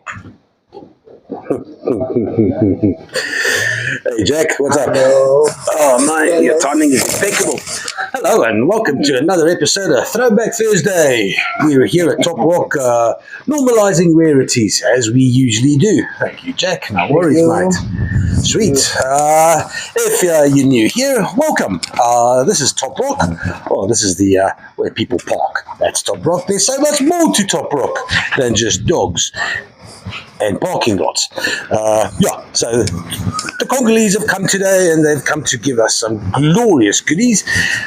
Hey Jack, what's up? Hello. Oh mate, your timing is impeccable. Hello and welcome to another episode of Throwback Thursday. We're here at Top Rock, normalising rarities as we usually do. Thank you, Jack. No worries, mate. Sweet. If you're new here, welcome. This is Top Rock. Oh, this is the where people park. That's Top Rock. There's so much more to Top Rock than just dogs and parking lots. So the Congolese have come today and they've come to give us some glorious goodies.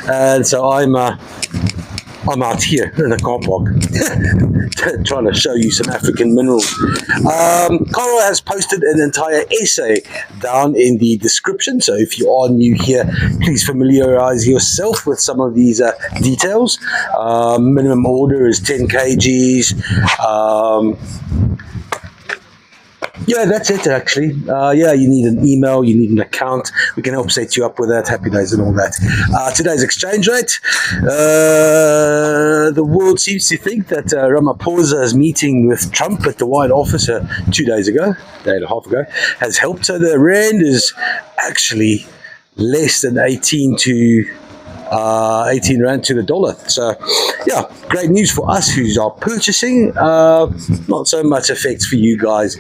And so I'm out here in the car park trying to show you some African minerals. Carl has posted an entire essay down in the description, so if you are new here, please familiarize yourself with some of these details. Minimum order is 10 kgs. Yeah, that's it actually. You need an email, you need an account. We can help set you up with that, happy days and all that. Today's exchange rate. The world seems to think that Ramaphosa's meeting with Trump at the White Office 2 days ago, day and a half ago, has helped. So the rand is actually less than 18 rand to the dollar. So yeah, great news for us who are purchasing. Not so much effects for you guys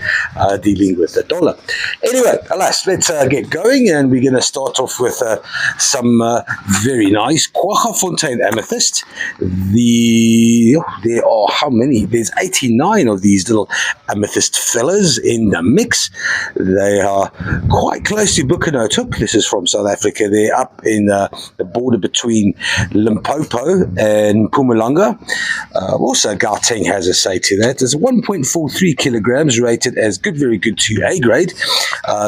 dealing with the dollar. Anyway, alas, let's get going, and we're going to start off with some very nice Kwaggafontein amethyst. There are how many? There's 89 of these little amethyst fellas in the mix. They are quite close to Bukanotuk. This is from South Africa. They're up in the border between Limpopo and Mpumalanga. Also, Gauteng has a say to that. It's 1.43 kilograms, rated as good, very good to A grade.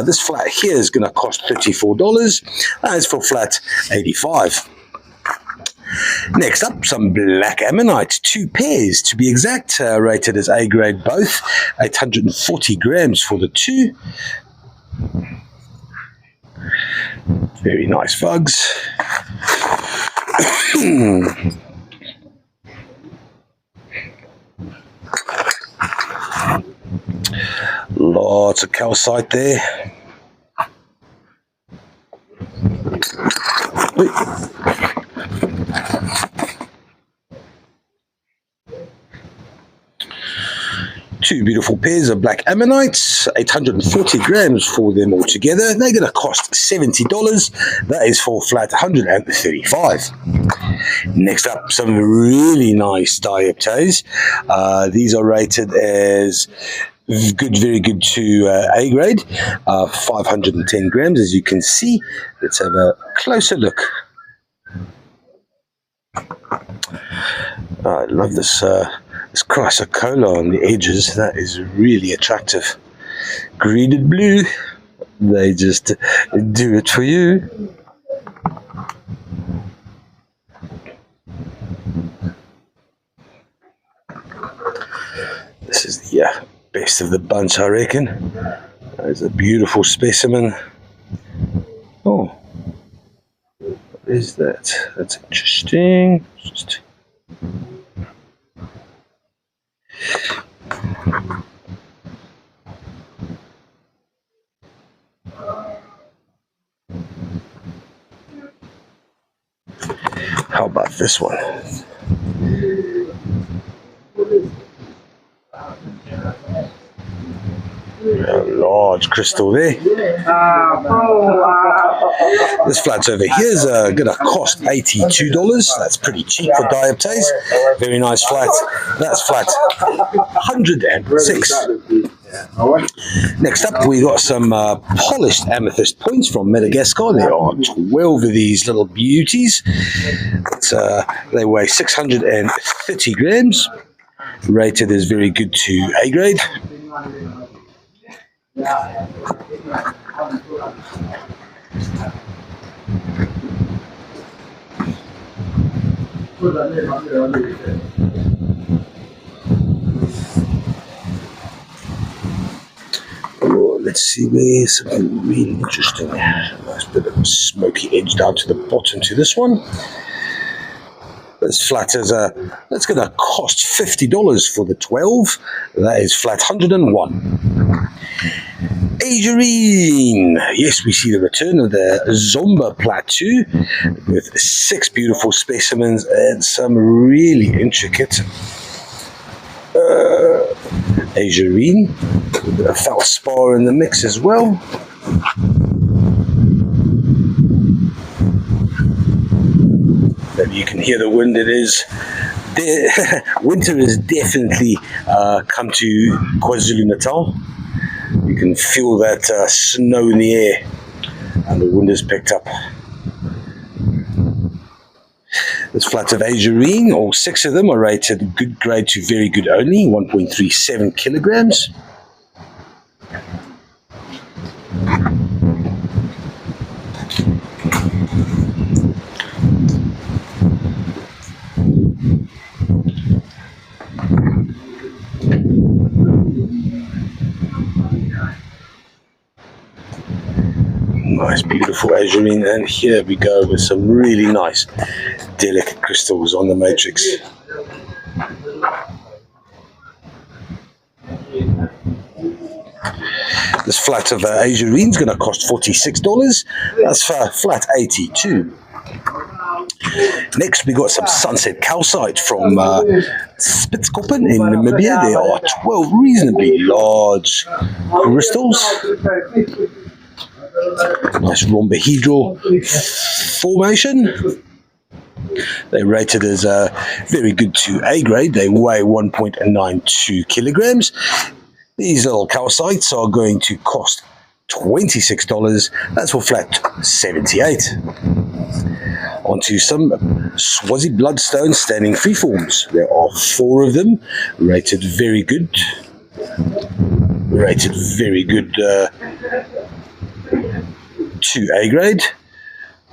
This flat here is going to cost $34. As for flat, $85. Next up, some black ammonite, 2 pairs to be exact, rated as A grade both, 840 grams for the 2. Very nice bugs. Lots of calcite there. Wait. Two beautiful pairs of black ammonites, 840 grams for them all together. They're going to cost $70. That is for flat 135. Next up, some really nice dioptase. These are rated as good, very good to A grade, 510 grams, as you can see. Let's have a closer look. I love this chrysocolla on the edges. That is really attractive. Greeded blue. They just do it for you. This is the best of the bunch, I reckon. There's a beautiful specimen. Oh, what is that? That's interesting. Just how about this one? A large crystal there. This flat's over here is going to cost $82. That's pretty cheap for dioptase. Very nice flat. That's flat 106. Next up, we got some polished amethyst points from Madagascar. There are 12 of these little beauties. They weigh 630 grams. Rated as very good to A grade. Oh, let's see, there's something really interesting. Nice bit of smoky edge down to the bottom to this one. as flat as that's going to cost $50 for the 12. That is flat 101. Agerine. Yes, we see the return of the Zomba Plateau with 6 beautiful specimens and some really intricate Agerine. With a feldspar in the mix as well. Maybe you can hear the wind. It is winter has definitely come to KwaZulu-Natal. You can feel that snow in the air, and the wind has picked up. This flat of Agerine, all 6 of them are rated good grade to very good only, 1.37 kilograms. Nice, beautiful Agerine, and here we go with some really nice, delicate crystals on the matrix. This flat of Agerine is going to cost $46. That's for flat 82. Next, we got some sunset calcite from Spitskoppen in Namibia. There are 12 reasonably large crystals. Nice rhombohedral formation. They're rated as very good to A grade. They weigh 1.92 kilograms. These little calcites are going to cost $26. That's for flat 78. Onto some Swazi bloodstone standing freeforms. There are 4 of them, rated very good. Rated very good to A grade.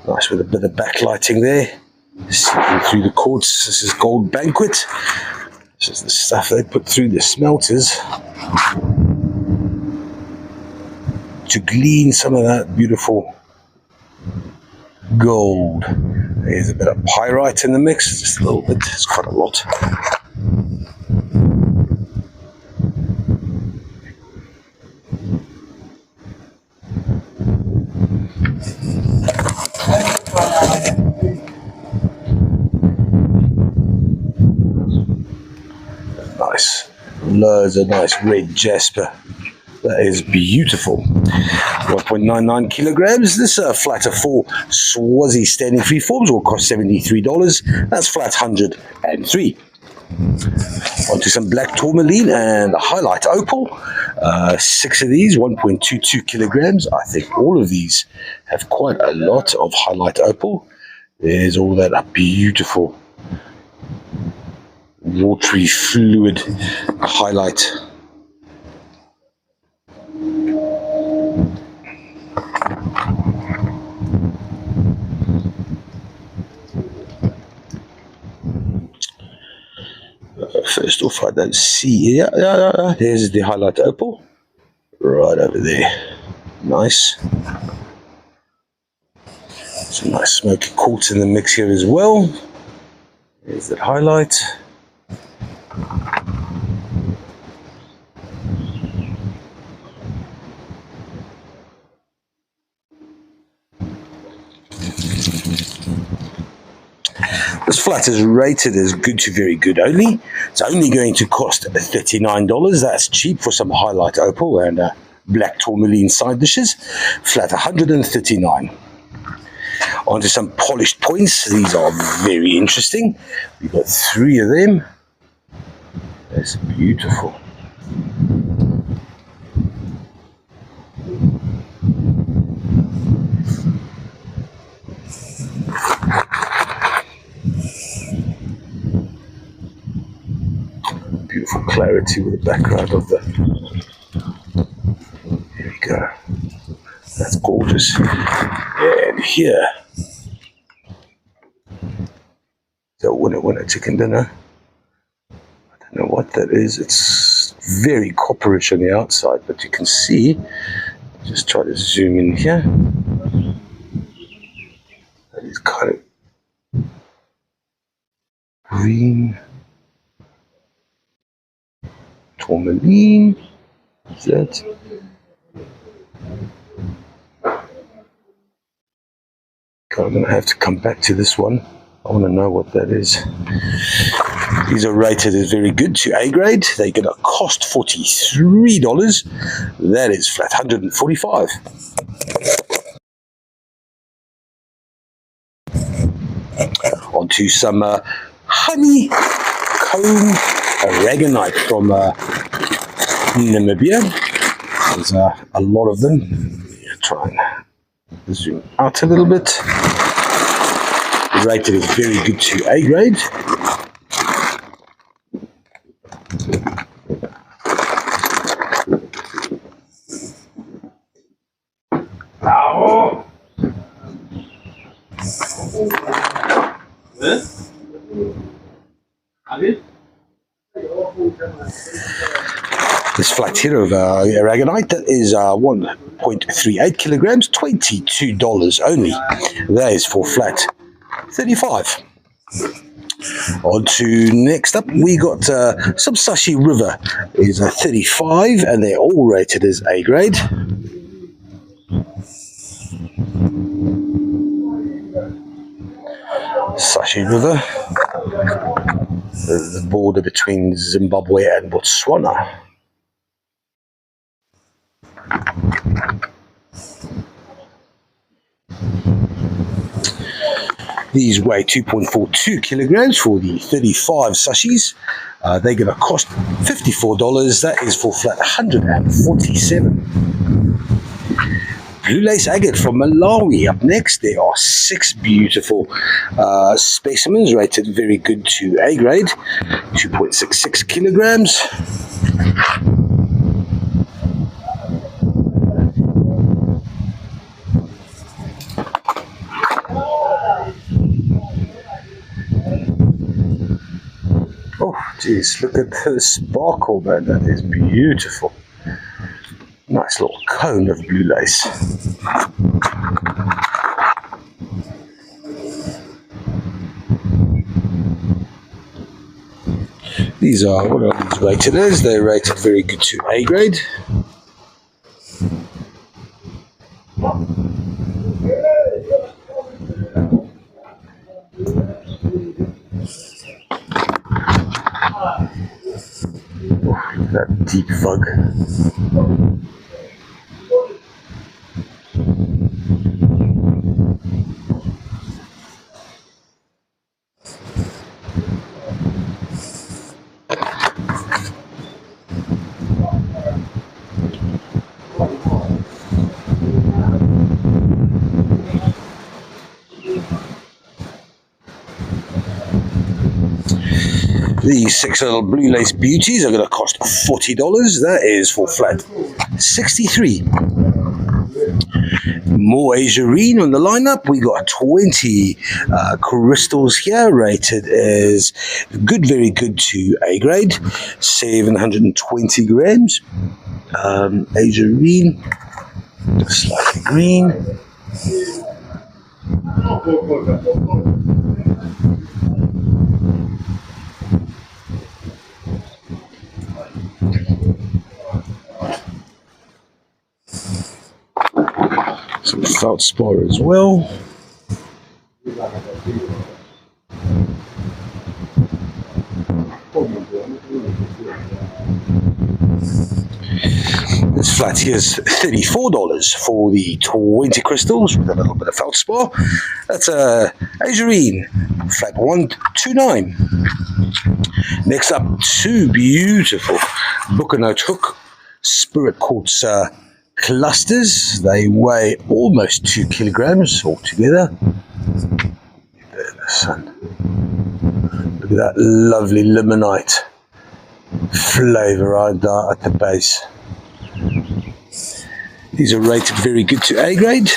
Nice with a bit of backlighting there. Seeing through the quartz. This is gold banquet. This is the stuff they put through the smelters to glean some of that beautiful gold. There's a bit of pyrite in the mix, just a little bit, it's quite a lot. Nice, loads of nice red jasper. That is beautiful. 1.99 kilograms. This flat of 4 Swazi standing freeforms will cost $73. That's flat 103. Onto some black tourmaline and a highlight opal. 6 of these, 1.22 kilograms. I think all of these have quite a lot of highlight opal. There's all that beautiful watery fluid highlight. First off, I don't see. Yeah, there's the highlight opal right over there. Nice. Some nice smoky quartz in the mix here as well. There's that highlight. This flat is rated as good to very good only. It's only going to cost $39. That's cheap for some highlight opal and black tourmaline side dishes. Flat 139. Onto some polished points. These are very interesting. We've got 3 of them. That's beautiful. Beautiful clarity with the background of the. Here we go. That's gorgeous. And here. So winner chicken dinner. I don't know what that is. It's very copperish on the outside, but you can see. Just try to zoom in here. That is kind of green. Tourmaline. What's that? I'm going to have to come back to this one. I want to know what that is. These are rated as very good to A grade. They're going to cost $43. That is flat $145. Onto some honeycomb aragonite from Namibia. There's a lot of them. Try and zoom out a little bit. Rated is very good to A grade. This flat here of aragonite, that is 1.38 kilograms, $22 only. That is for flat 35. On to next up, we got some Sashi River is a 35, and they're all rated as A grade. Sashi River, the border between Zimbabwe and Botswana. These weigh 2.42 kilograms for the 35 sashis. They're going to cost $54. That is for flat 147. Blue lace agate from Malawi. Up next, there are 6 beautiful specimens rated very good to A grade, 2.66 kilograms. Oh, geez, look at the sparkle, man. That is beautiful. Nice little cone of blue lace. These are, what are these rated as? They're rated very good to A grade. That deep fog. These 6 little blue lace beauties are going to cost $40. That is for flat 63. More azurine on the lineup. We got 20 crystals here, rated as good, very good to A grade, 720 grams. Azurine, slightly green. Some feldspar as well. This flat here is $34 for the 20 crystals with a little bit of feldspar. That's azurine, flat 129. Next up, 2 beautiful Bucanote hook spirit quartz clusters. They weigh almost 2 kilograms altogether. There in the sun. Look at that lovely limonite flavor right there at the base. These are rated very good to A grade.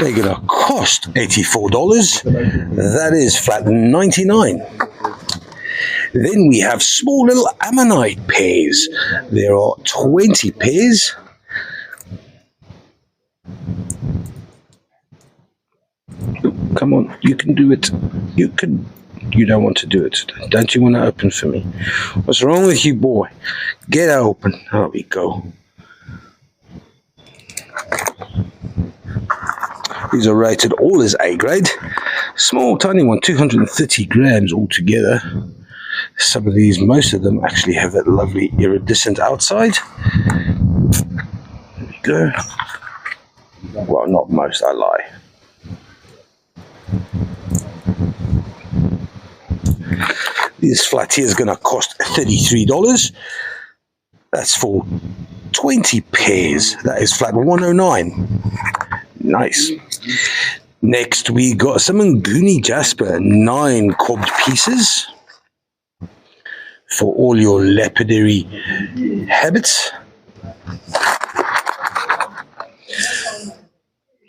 They're going to cost $84. That is flat 99. Then we have small little ammonite pairs. There are 20 pairs. Come on, you can do it. You don't want to do it. Don't you want to open for me? What's wrong with you, boy? Get open. There we go. These are rated all as A grade. Small, tiny one, 230 grams altogether. Some of these, most of them actually have that lovely iridescent outside. There we go. Well, not most, I lie. This flat here is going to cost $33. That's for 20 pairs. That is flat 109. Nice. Next, we got some Nguni Jasper, 9 cobbed pieces for all your lapidary habits.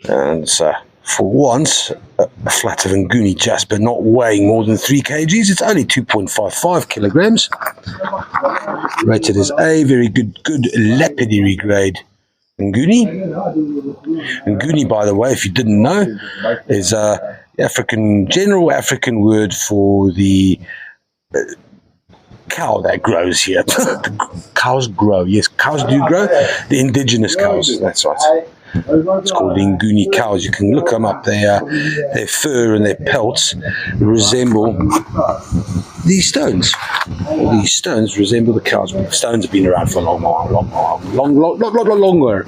And for once, a flat of Nguni Jasper not weighing more than 3 kgs. It's only 2.55 kilograms. Rated as A, very good lapidary grade Nguni. Nguni, by the way, if you didn't know, is general African word for the cow that grows here. Cows grow. Yes, cows do grow. The indigenous cows, that's right. It's called the Nguni cows. You can look them up. Their fur and their pelts resemble these stones. These stones resemble the cows, but the stones have been around for a long longer.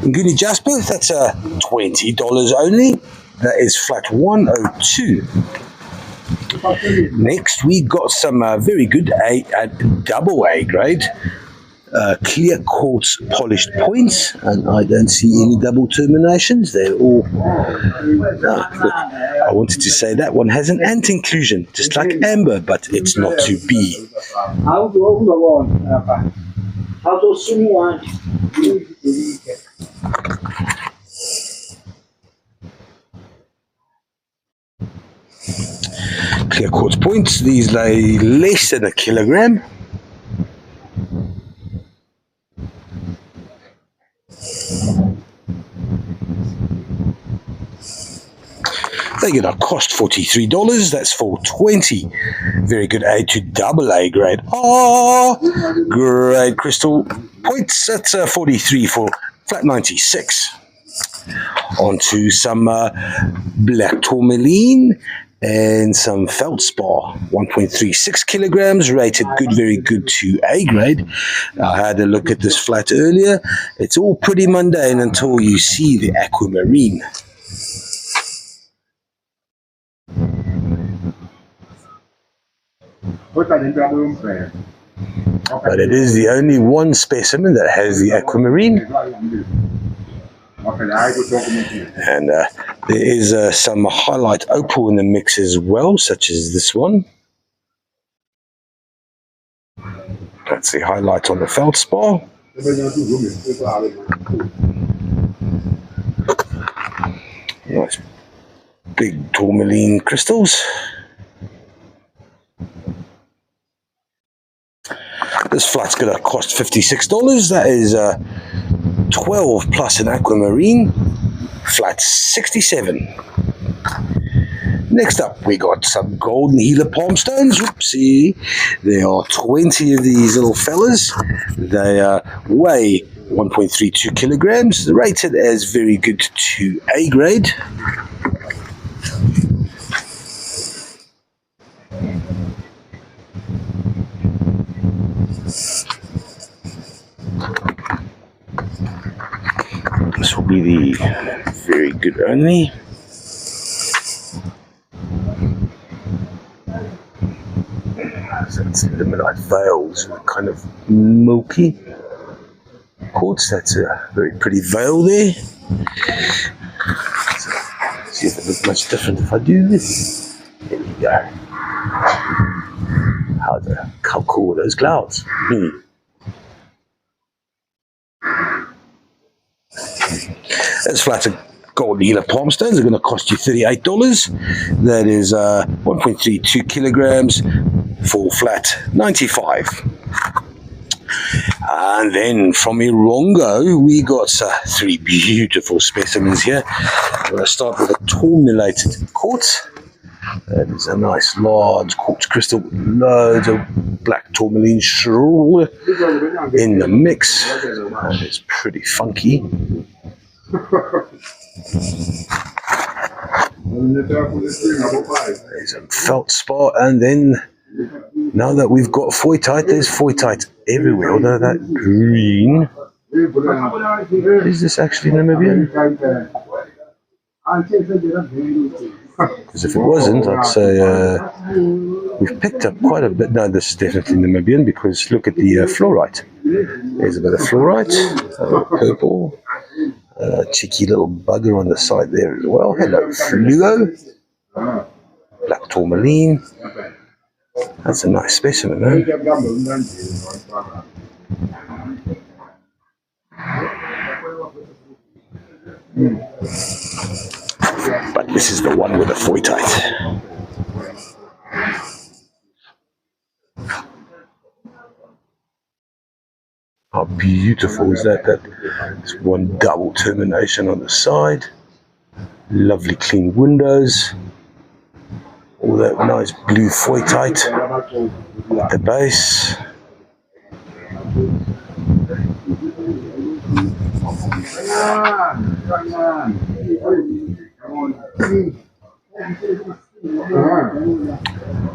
Nguni Jasper, that's $20 only. That is flat 102. Next, we got some very good double A grade. Clear quartz polished points, and I don't see any double terminations. They're all look, I wanted to say that one has an ant inclusion just like amber, but it's not to be. Clear quartz points, these lay less than a kilogram. They're going to cost $43. That's for 20 very good A to double A grade. Grade crystal points. That's 43 for flat 96. On to some black tourmaline and some feldspar, 1.36 kilograms, rated good, very good to A grade. I had a look at this flat earlier. It's all pretty mundane until you see the aquamarine. But it is the only one specimen that has the aquamarine. And there is some highlight opal in the mix as well, such as this one. That's the highlight on the feldspar. Nice big tourmaline crystals. This flat's going to cost $56. That is 12 plus an aquamarine. Flat 67. Next up, we got some golden Gila palm stones. Oopsie. There are 20 of these little fellas. They weigh 1.32 kilograms. Rated as very good to A grade. This will be the very good only. That's limonite veils, kind of milky quartz. That's a very pretty veil there. So, see if it looks much different if I do this. There we go. How cool are those clouds? Those flats of gold Gila palm stones are going to cost you $38. That is 1.32 kilograms, for flat 95. And then from Irongo, we got 3 beautiful specimens here. I'm going to start with a tourmalated quartz. That is a nice large quartz crystal with loads of black tourmaline shrill in the mix. And it's pretty funky. There's a feldspar, and then now that we've got foytite, there's foytite everywhere. Although that green, is this actually Namibian? Because if it wasn't, I'd say we've picked up quite a bit. No, this is definitely Namibian, because look at the fluorite. There's a bit of fluorite, purple. Cheeky little bugger on the side there as well. Hello, fluo. Black tourmaline. That's a nice specimen, man. But this is the one with the foytite. How beautiful is that? That's one double termination on the side. Lovely clean windows. All that nice blue foytite at the base.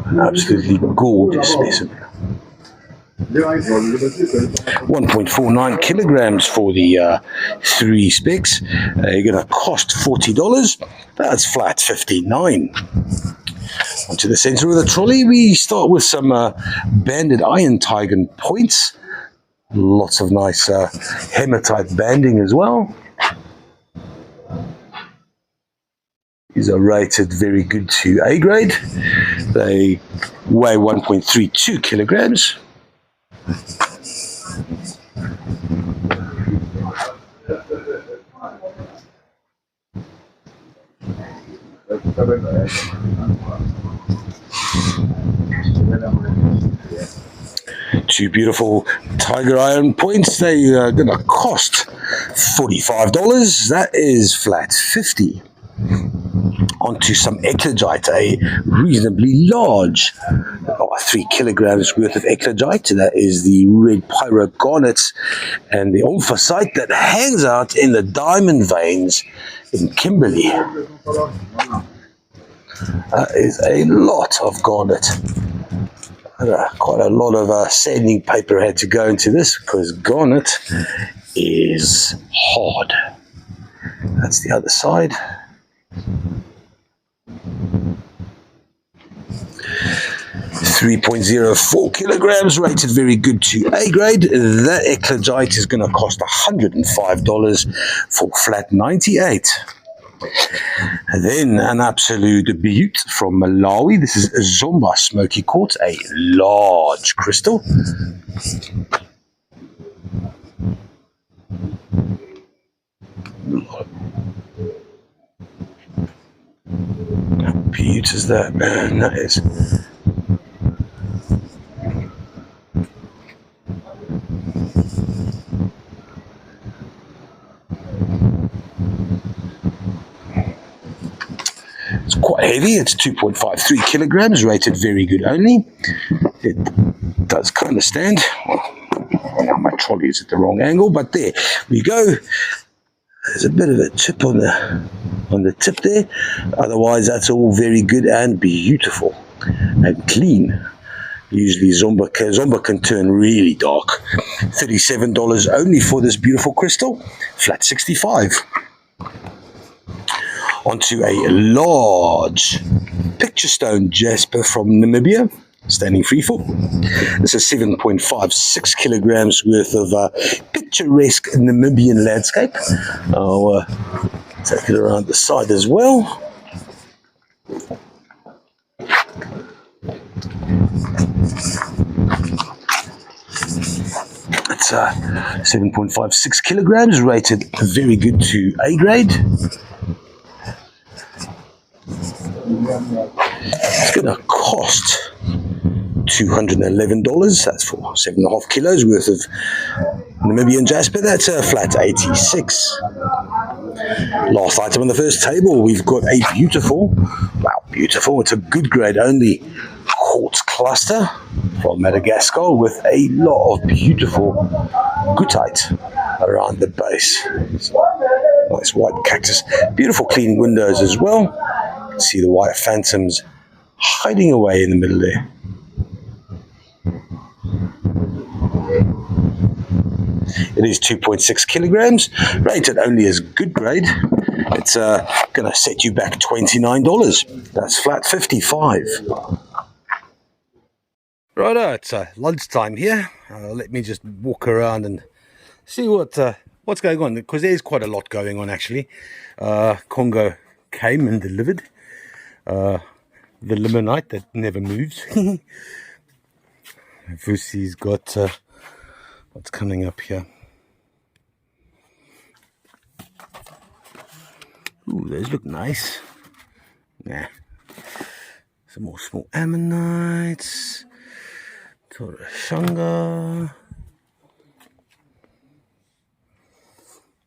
An absolutely gorgeous specimen. 1.49 kilograms for the 3 specs. You're going to cost $40. That's flat 59. Onto the center of the trolley, we start with some banded iron tigan points. Lots of nice hematite banding as well. These are rated very good to A grade. They weigh 1.32 kilograms. Two beautiful tiger iron points. They are going to cost $45. That is flat 50. Onto some eclogite, a reasonably large 3 kilograms worth of eclogite. That is the red pyrogarnets and the omphacite that hangs out in the diamond veins in Kimberley. That is a lot of garnet. Quite a lot of sanding paper had to go into this because garnet is hard. That's the other side. 3.04 kilograms, rated very good to A grade. That eclogite is going to cost $105 for flat 98. And then an absolute beaut from Malawi. This is Zomba Smoky Quartz, a large crystal. How beaut is that, man? That is. It's quite heavy. It's 2.53 kilograms, rated very good only. It does kind of stand. Well, now my trolley is at the wrong angle, but there we go. There's a bit of a chip on the tip there. Otherwise, that's all very good and beautiful and clean. Usually Zomba can turn really dark. $37 only for this beautiful crystal. Flat 65. Onto a large picture stone jasper from Namibia, standing freefall. This is 7.56 kilograms worth of picturesque Namibian landscape. I'll take it around the side as well. It's 7.56 kilograms, rated very good to A grade. It's going to cost $211. That's for 7.5 kilos worth of Namibian jasper. That's a flat 86. Last item on the first table, we've got a beautiful, wow, beautiful, it's a good grade only quartz cluster from Madagascar with a lot of beautiful goethite around the base. Nice white cactus, beautiful clean windows as well. You can see the white phantoms hiding away in the middle there. It is 2.6 kilograms, rated only as good grade. It's going to set you back $29. That's flat 55. Righto, it's lunchtime here. Let me just walk around and see what's going on, because there's quite a lot going on actually. Congo came and delivered the limonite that never moves. Vusi's got what's coming up here. Ooh, those look nice. Nah. Some more small ammonites. Torashanga.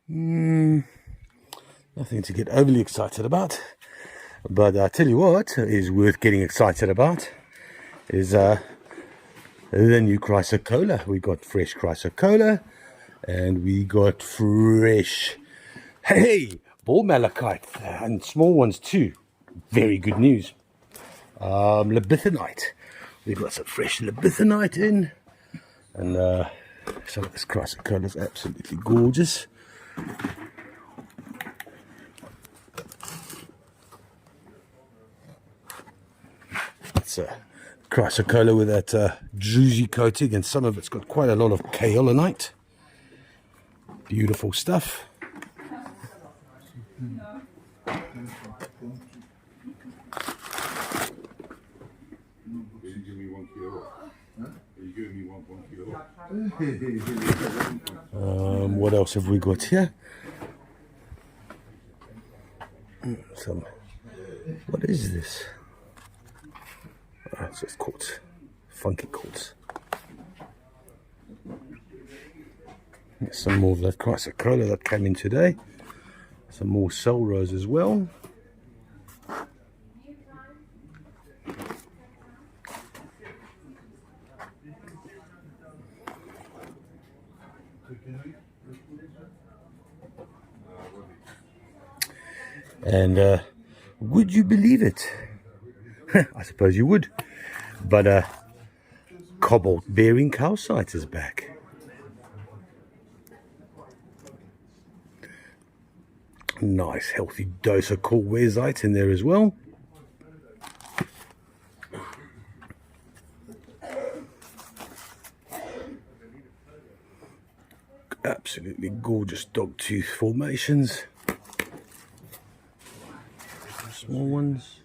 Nothing to get overly excited about. But I tell you what is worth getting excited about is the new chrysocolla. We got fresh chrysocolla and we got fresh, hey, ball malachite and small ones too. Very good news. Labithinite. We've got some fresh labithinite in, and some of this chrysocolla is absolutely gorgeous. It's a chrysocolla with that druzy coating, and some of it's got quite a lot of kaolinite. Beautiful stuff. What else have we got here? What is this? It's just quartz, funky quartz. Some more of that chrysocolla that came in today. Some more cell rose as well. And would you believe it? I suppose you would. But cobalt-bearing calcite is back. Nice, healthy dose of cobalt in there as well. Absolutely gorgeous dogtooth formations. Small ones.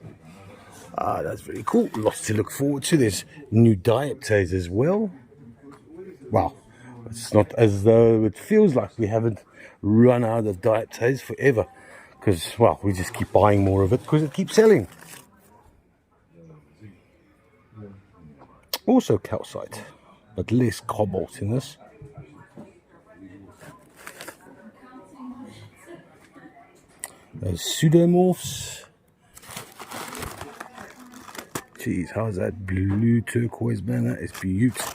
That's very cool. Lots to look forward to. There's new dioptase as well. Wow, it's not as though it feels like we haven't run out of dioptase forever, because, well, we just keep buying more of it because it keeps selling. Also calcite, but less cobalt in this. Those pseudomorphs. Jeez, how's that blue turquoise, man? That is beautiful.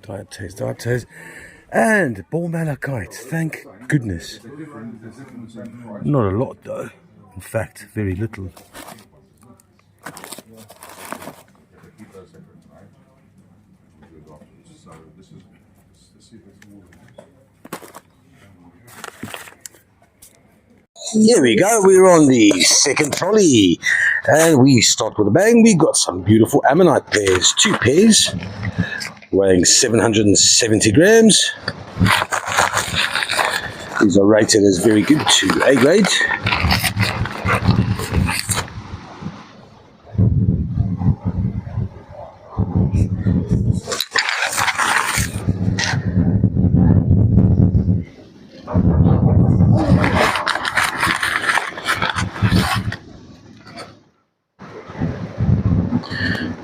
Dioptase. And ball malachite, thank goodness. Not a lot though. In fact, very little. Here we go, we're on the second trolley, and we start with a bang. We got some beautiful ammonite pairs, 2 pairs, weighing 770 grams. These are rated as very good to A grade.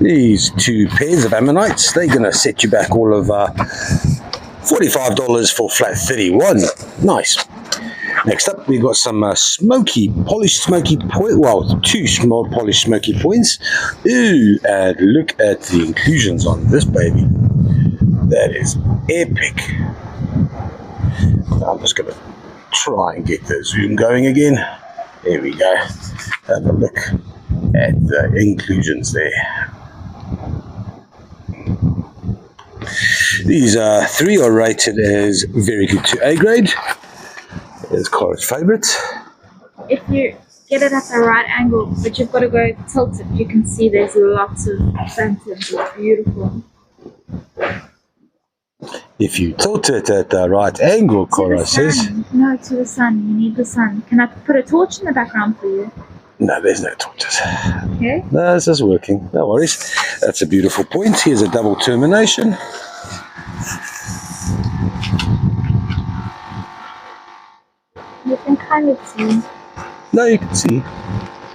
These two pairs of ammonites, they're going to set you back all of $45 for flat 31. Nice. Next up, we've got some polished smoky point. Well, two small polished smoky points. Ooh, and look at the inclusions on this baby. That is epic. I'm just going to try and get the zoom going again. There we go. Have a look at the inclusions there. These three are rated as very good to A grade. It's Cora's favourite. If you get it at the right angle, but you've got to go tilt it, you can see there's lots of phantoms. It's beautiful. If you tilt it at the right angle, Cora says. No, to the sun. You need the sun. Can I put a torch in the background for you? No, there's no torches. Okay. No, this is working. No worries. That's a beautiful point. Here's a double termination. You can kind of see. No, you can see.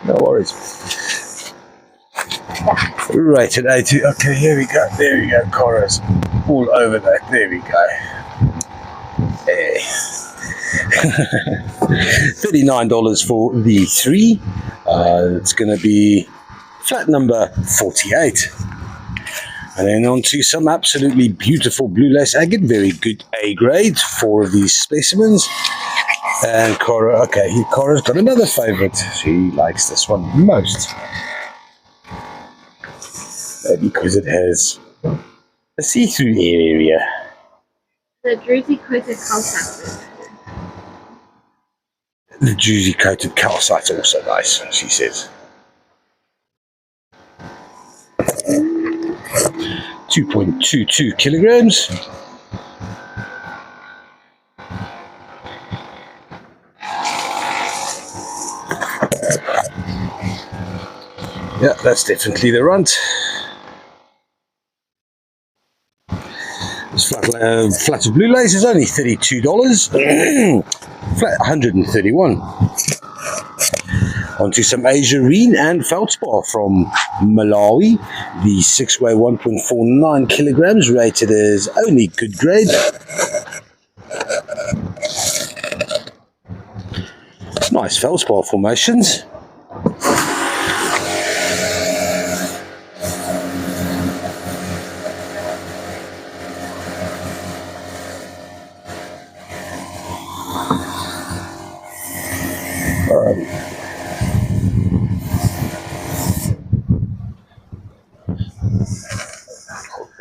No worries. Rated A2. Okay, here we go. There we go. Cora's all over that. There we go. Hey. $39 for the three. It's going to be flat number 48. And then on to some absolutely beautiful blue lace agate. Very good A grade. 4 of these specimens. And Cora, okay, Cora's got another favourite. She likes this one most. Because it has a see-through area. The druzy coated calcite. The druzy coated calcite's also nice, she says. 2.22 kilograms. Yeah, that's definitely the runt. This flat of blue lace is only $32. Flat 131. Onto some azurine and feldspar from Malawi. The 6-way 1.49 kilograms, rated as only good grade. Nice feldspar formations.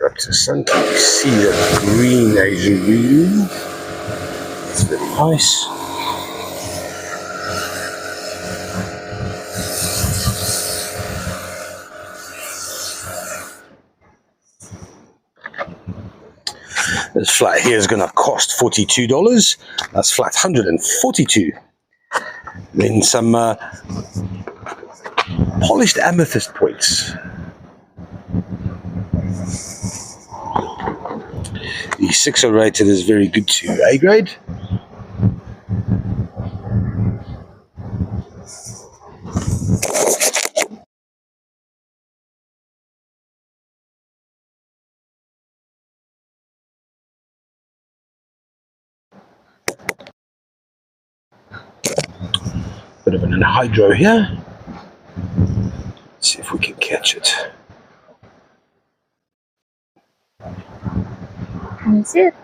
Up to the sun, can you see that green azurine? It's very nice. This flat here is going to cost $42. That's flat 142. Then some polished amethyst points. The 6 are rated as very good to A grade. Bit of an anhydro here. Let's see if we can catch it. Can you see it?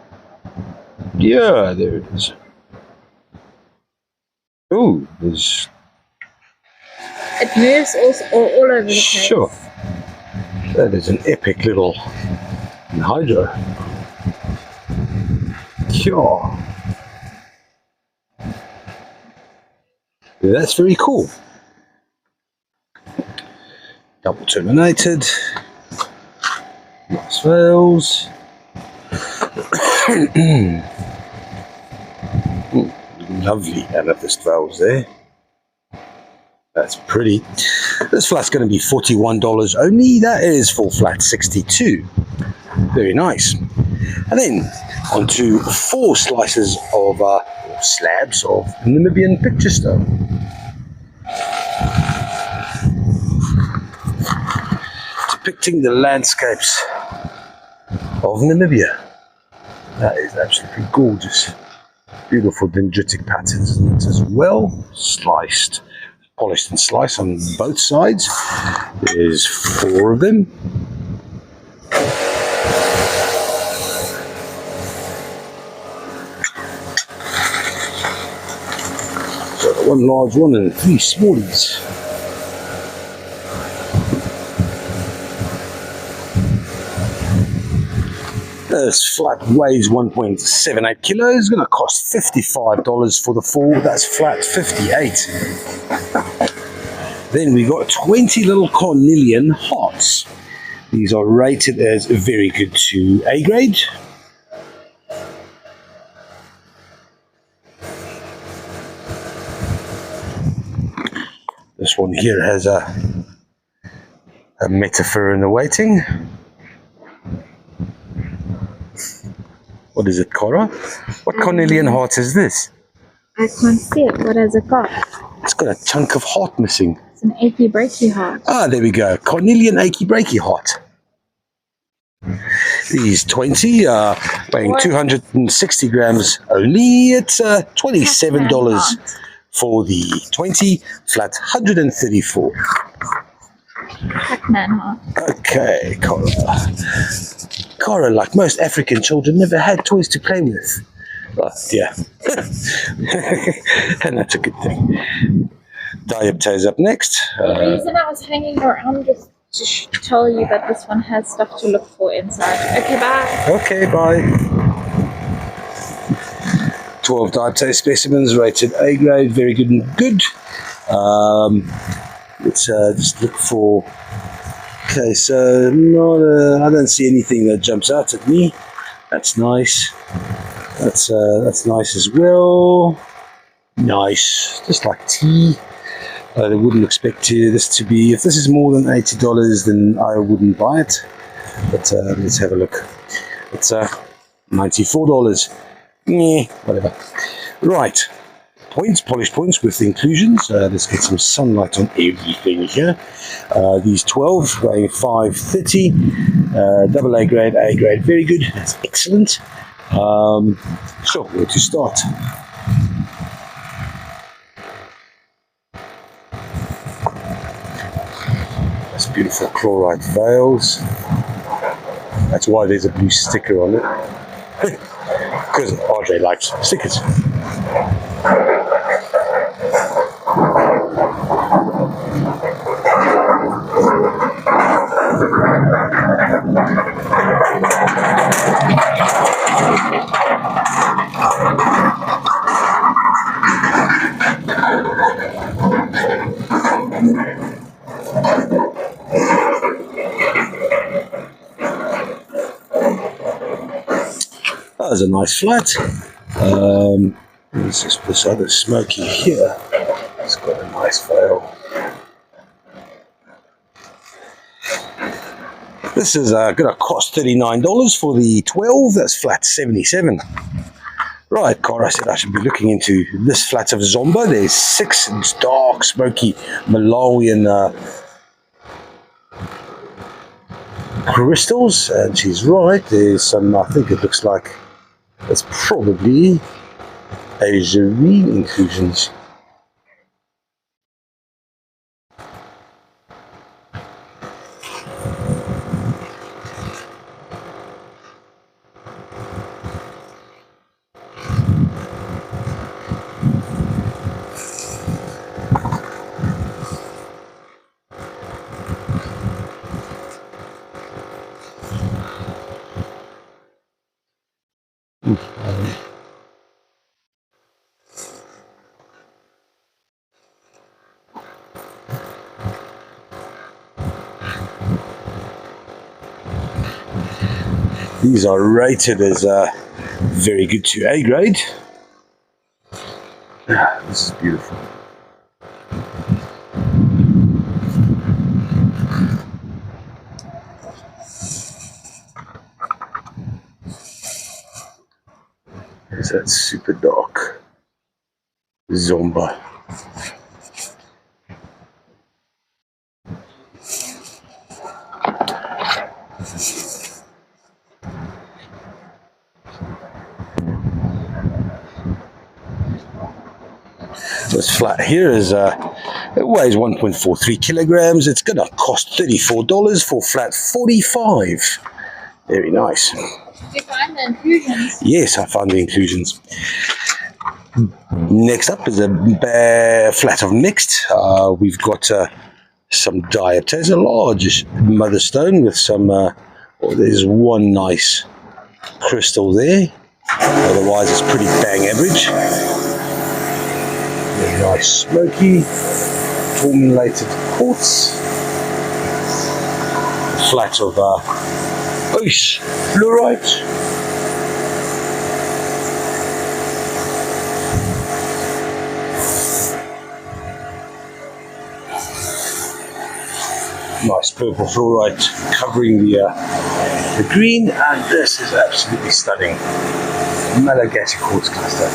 Yeah, there it is. Oh, there's... It moves all over the place. Sure. That is an epic little anhydro. Sure. Yeah, that's very cool. Double terminated. Nice veils. Lovely amethyst veils there. That's pretty. This flat's going to be $41 only. That is for flat 62. Very nice. And then onto 4 slices of slabs of Namibian picture stone. To depicting the landscapes of Namibia. That is absolutely gorgeous. Beautiful dendritic patterns in it as well. Sliced, polished and sliced on both sides. There's 4 of them. So 1 large one and 3 smallies. This flat weighs 1.78 kilos. Going to cost $55 for the 4. That's flat 58. Then we got 20 little cornelian hearts. These are rated as very good to A grade. This one here has a metaphor in the waiting. What is it, Cora? What cornelian heart is this? I can't see it. What has it got? It's got a chunk of heart missing. It's an achy breaky heart. Ah, there we go. Cornelian achy breaky heart. These 20 are weighing 260 grams only. It's $27 for the 20, flat 134. Pac-Man heart. Okay, Cora. Cora, like most African children, never had toys to play with. Oh, yeah. And that's a good thing. Diopter's up next. The reason I was hanging around is to tell you that this one has stuff to look for inside. Okay, bye. Okay, bye. 12 Diopter specimens rated A grade, very good and good. Let's just look for. Okay, so I don't see anything that jumps out at me. That's nice. That's nice as well. Nice, just like tea. I wouldn't expect this to be. If this is more than $80, then I wouldn't buy it. But let's have a look. It's $94. Yeah, whatever. Right. Points, polished points with the inclusions. Let's get some sunlight on everything here. These 12 weighing 530. Double A grade, very good. That's excellent. Sure, where to start? That's beautiful chloride veils. That's why there's a blue sticker on it. Because RJ likes stickers. That was a nice flat. There's just this other smoky here. It's got a nice veil. This is going to cost $39 for the 12. That's flat 77. Right, Cara said I should be looking into this flat of Zomba. There's 6 dark, smoky Malawian crystals, and she's right. There's some, I think it looks like it's probably azurine inclusions. These are rated as very good to A grade. This is beautiful. There's that super dark Zomba. This flat here is it weighs 1.43 kilograms. It's going to cost $34 for flat 45. Very nice. Did you find the inclusions? Yes, I found the inclusions. Next up is a flat of mixed. We've got some diatas, a large mother stone with some, there's one nice crystal there. Otherwise it's pretty bang average. Very nice smoky, tourmalated quartz. A flat of ice fluorite. Nice purple fluorite covering the green, and this is absolutely stunning. Malagasy quartz cluster.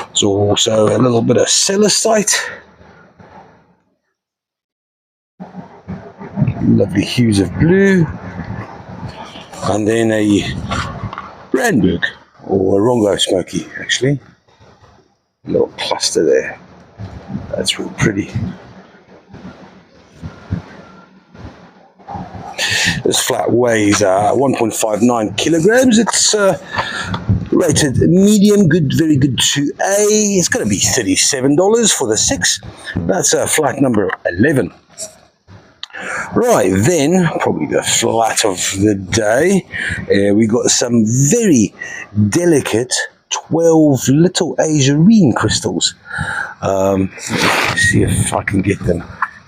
There's also a little bit of celestite. Lovely hues of blue. And then a Randburg, or a Rongo smoky, actually. A little cluster there. That's real pretty. This flat weighs 1.59 kilograms. It's rated medium, good, very good to A. It's going to be $37 for the 6. That's flat number 11. Right, then, probably the flat of the day, we got some very delicate 12 little azurine crystals. Let's see if I can get them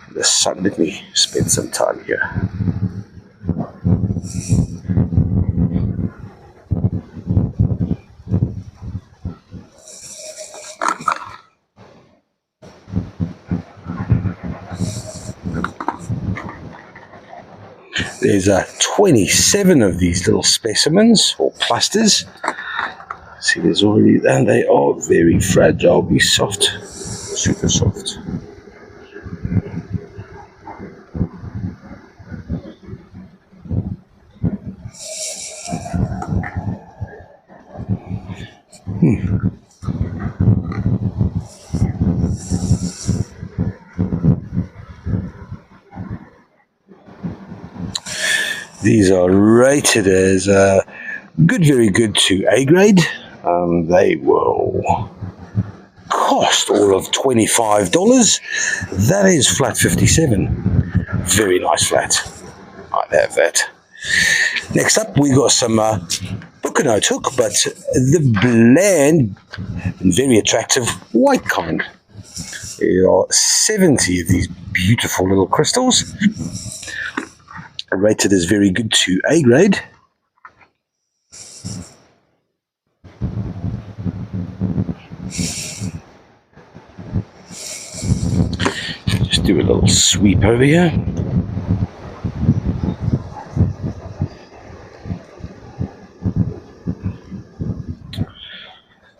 in the sun. Let me spend some time here. There's 27 of these little specimens, or clusters. See, there's already, and they are very fragile, be soft, super soft. These are rated as good, very good to A grade. They will cost all of $25. That is flat 57. Very nice flat. I'd have that. Next up, we got some Bucanote hook, but the bland and very attractive white kind. There are 70 of these beautiful little crystals. Rated as very good to A grade. Just do a little sweep over here.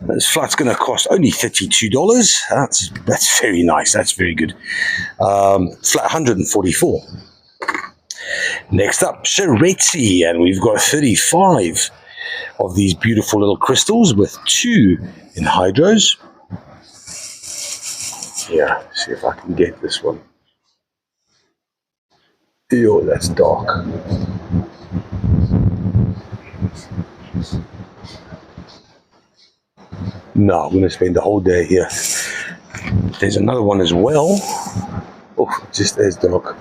This flat's going to cost only $32. That's very nice. That's very good. Flat 144. Next up, Rarities, and we've got 35 of these beautiful little crystals with 2 in hydros. Here, see if I can get this one. Ew, that's dark. No, I'm going to spend the whole day here. There's another one as well. Oh, just as dark.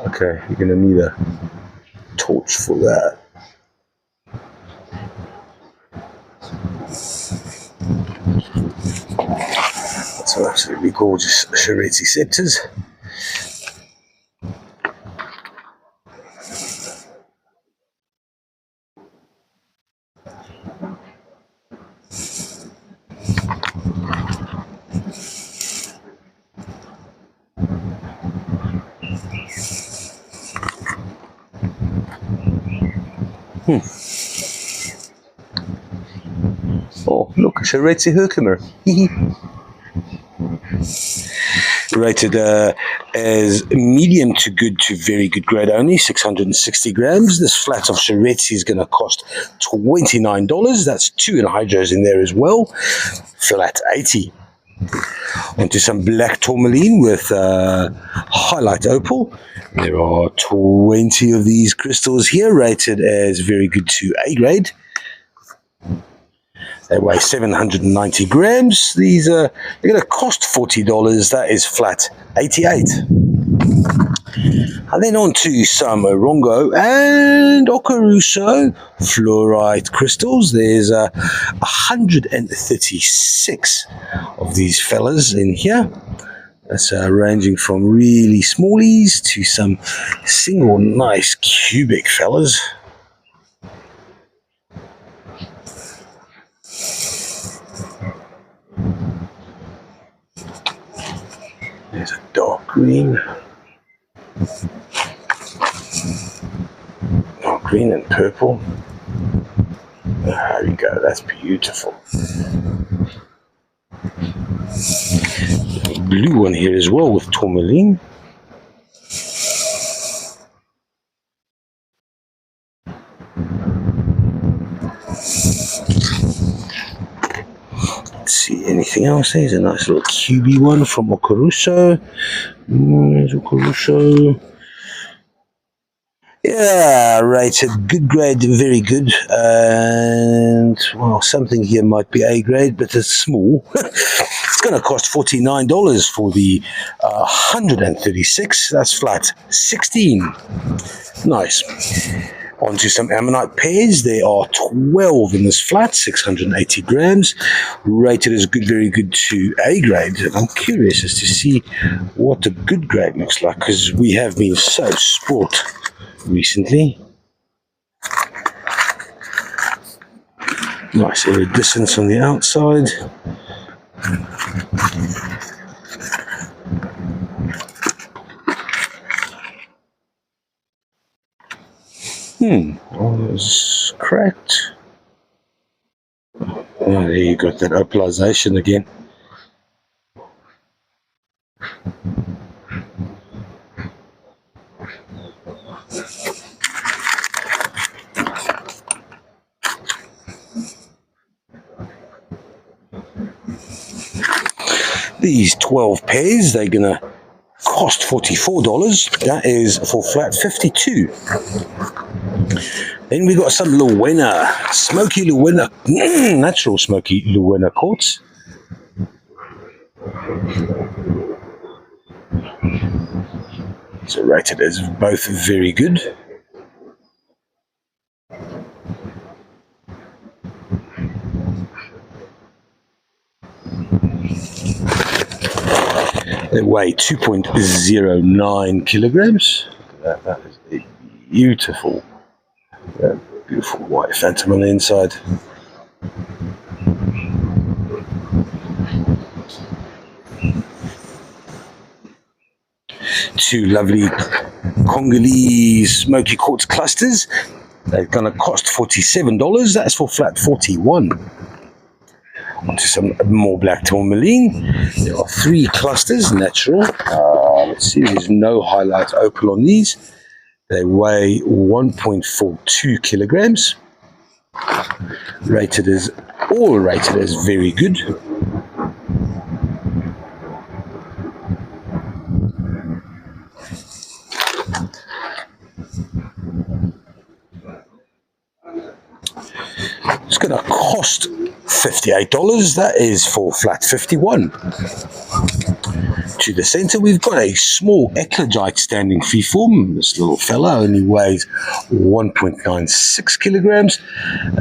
Okay, you're going to need a torch for that. That's some absolutely gorgeous Rarities scepters. Oh, look, a Rarities Herkimer. Rated as medium to good to very good grade only, 660 grams. This flat of Rarities is going to cost $29. That's 2 anhydros in there as well. Flat 80. Onto some black tourmaline with highlight opal. There are 20 of these crystals here, rated as very good to A grade. They weigh 790 grams. These are they're going to cost $40. That is flat 88. And then on to some Rongo and Okaruso fluorite crystals. There's 136 of these fellas in here. That's ranging from really smallies to some single nice cubic fellas. There's a dark green. Dark green and purple. There we go, that's beautiful. Blue one here as well with tourmaline. Let's see anything else. There's a nice little cubey one from Okaruso. There's Okaruso. Yeah, rated good grade, very good, and well, something here might be A grade, but it's small. It's going to cost $49 for the 136. That's flat 16. Nice. Onto some ammonite pairs. There are 12 in this flat, 680 grams, rated as good, very good to A grade. I'm curious as to see what the good grade looks like, because we have been so sport recently. Nice iridescence on the outside. Oh, it's cracked. Oh, there you got that opalization again. These 12 pairs, they're going to cost $44. That is for flat 52. Then we got some Luena, smoky Luena, natural smoky Luena quartz. So rated as both very good. They weigh 2.09 kilograms. That is beautiful. Beautiful white phantom on the inside. Two lovely Congolese smoky quartz clusters. They're going to cost $47. That's for flat 41. Onto some more black tourmaline. There are 3 clusters, natural. Let's see, there's no highlight opal on these. They weigh 1.42 kilograms. Rated as very good. It's going to cost $58. That is for flat 51. To the center, we've got a small eclogite standing freeform. This little fella only weighs 1.96 kilograms,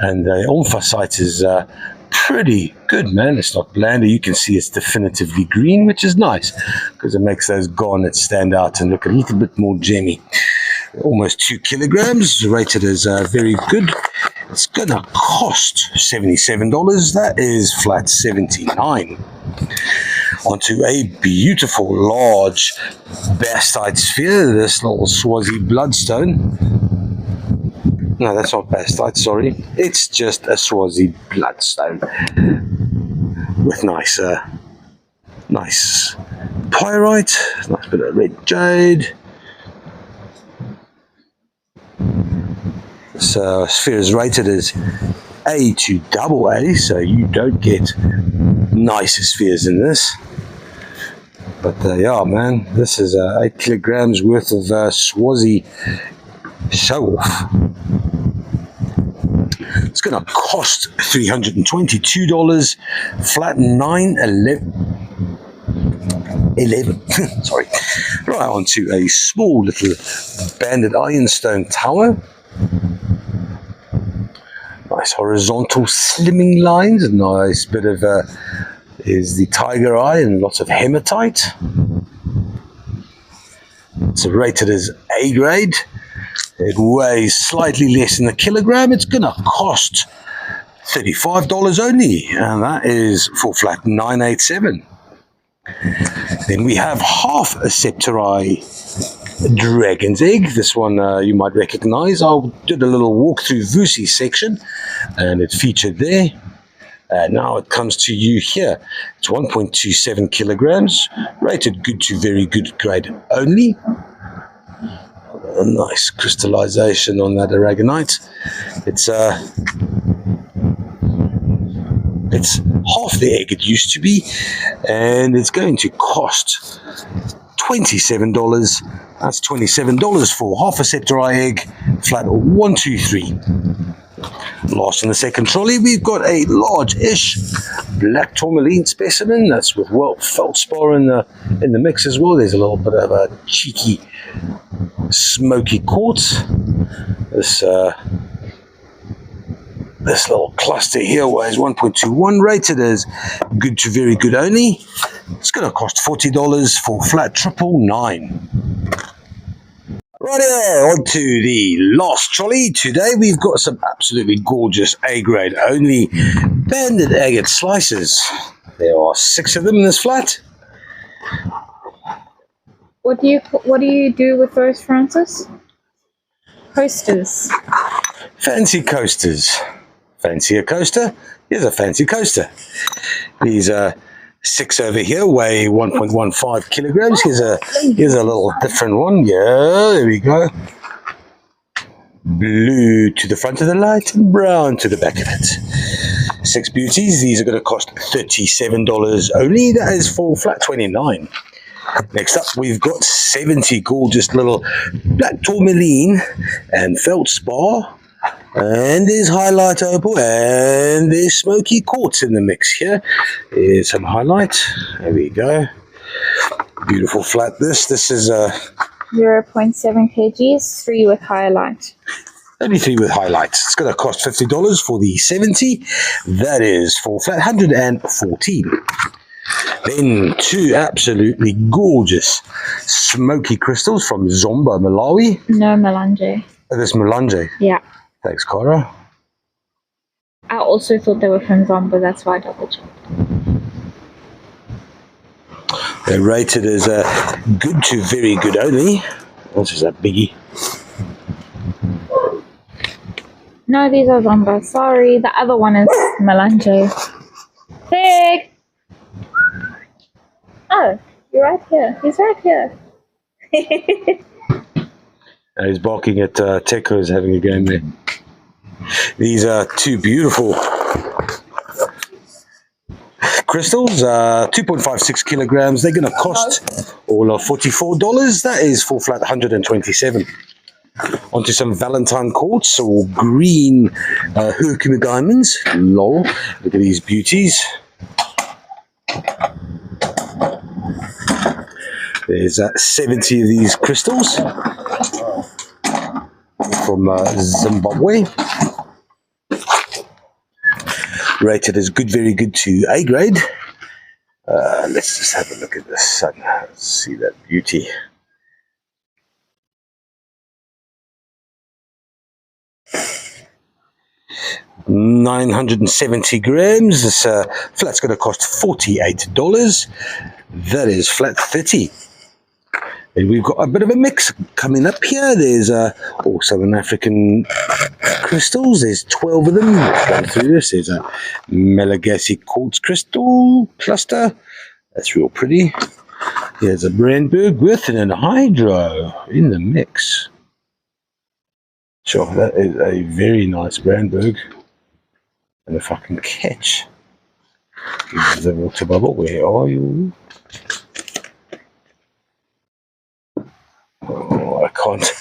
and the omphacite is pretty good, man. It's not bland. You can see it's definitively green, which is nice because it makes those garnets stand out and look a little bit more gemmy. Almost 2 kilograms, rated as very good. It's gonna cost $77. That is flat 79. Onto a beautiful large bastite sphere, this little Swazi bloodstone. No, that's not bastite, sorry. It's just a Swazi bloodstone with nice pyrite, nice bit of red jade. So sphere is rated as A to double A, so you don't get nicer spheres in this. But yeah, man, this is 8 kilograms worth of Swazi show-off. It's going to cost $322, flat 11. Sorry. Right on to a small little banded ironstone tower. Nice horizontal slimming lines, a nice bit of is the tiger eye and lots of hematite. It's rated as A grade. It weighs slightly less than a kilogram. It's going to cost $35 only, and that is for flat 987. Then we have half a Septari dragon's egg. This one you might recognize. I did a little walk through Vusi's section, and it featured there. Now it comes to you here. It's 1.27 kilograms, rated good to very good grade only. A nice crystallization on that aragonite. It's half the egg it used to be, and it's going to cost $27. That's $27 for half a Septari egg, flat 123. Last in the second trolley, we've got a large-ish black tourmaline specimen. That's with feldspar in the mix as well. There's a little bit of a cheeky smoky quartz. This little cluster here weighs 1.21, rated as good to very good only. It's going to cost $40 for flat 999. Rightio, on to the last trolley. Today we've got some absolutely gorgeous A-grade only banded agate slices. There are 6 of them in this flat. What do you do with those, Francis? Coasters. Fancy coasters. Fancy a coaster? Here's a fancy coaster. These are 6 over here, weigh 1.15 kilograms. Here's a little different one. Yeah, there we go. Blue to the front of the light and brown to the back of it. 6 beauties. These are going to cost $37 only. That is for flat 29. Next up, we've got 70 gorgeous little black tourmaline and feldspar. And there's highlight opal and there's smoky quartz in the mix here. Here's some highlight. There we go. Beautiful flat. This is 0.7 kgs, 3 with highlight. Only 3 with highlights. It's going to cost $50 for the 70. That is for flat 114. Then 2 absolutely gorgeous smoky crystals from Zomba, Malawi. No, Melange. Oh, this Melange. Yeah. Thanks, Cara. I also thought they were from Zomba, that's why I double checked. They're rated as good to very good only. What is that biggie? No, these are Zomba. Sorry, the other one is Melange. Pig! Oh, you're right here. He's right here. He's barking at Teko's having a game there. These are 2 beautiful crystals, 2.56 kilograms. They're going to cost all of $44. That is for flat 127. Onto some Valentine quartz or green Herkimer diamonds. Lol. Look at these beauties. There's 70 of these crystals from Zimbabwe. Rated as good, very good to A grade. Let's just have a look at the sun. Let's see that beauty. $970 grams. This flat's going to cost $48. That is flat 30. And we've got a bit of a mix coming up here. There's all Southern African crystals. There's 12 of them. Let's run through this. There's a Malagasy quartz crystal cluster. That's real pretty. Here's a Brandberg with an hydro in the mix. Sure, that is a very nice Brandberg. And if I can catch the water bubble, where are you? Oh, I can't.